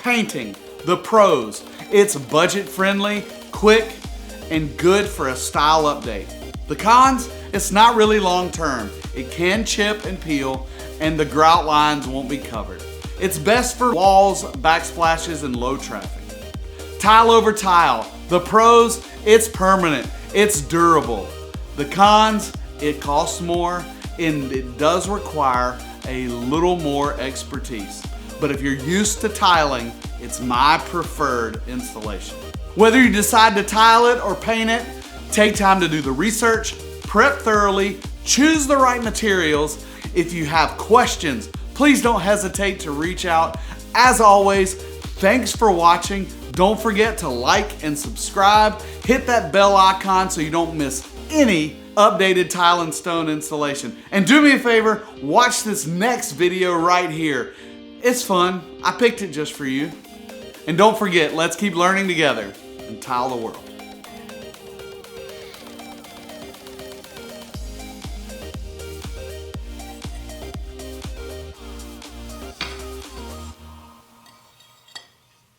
Painting, the pros. It's budget friendly, quick, and good for a style update. The cons, it's not really long term. It can chip and peel, and the grout lines won't be covered. It's best for walls, backsplashes, and low traffic. Tile over tile. The pros, it's permanent, it's durable. The cons, it costs more, and it does require a little more expertise. But if you're used to tiling, it's my preferred installation. Whether you decide to tile it or paint it, take time to do the research, prep thoroughly, choose the right materials. If you have questions, please don't hesitate to reach out. As always, thanks for watching. Don't forget to like and subscribe. Hit that bell icon so you don't miss any updated tile and stone installation. And do me a favor, watch this next video right here. It's fun. I picked it just for you. And don't forget, let's keep learning together and tile the world.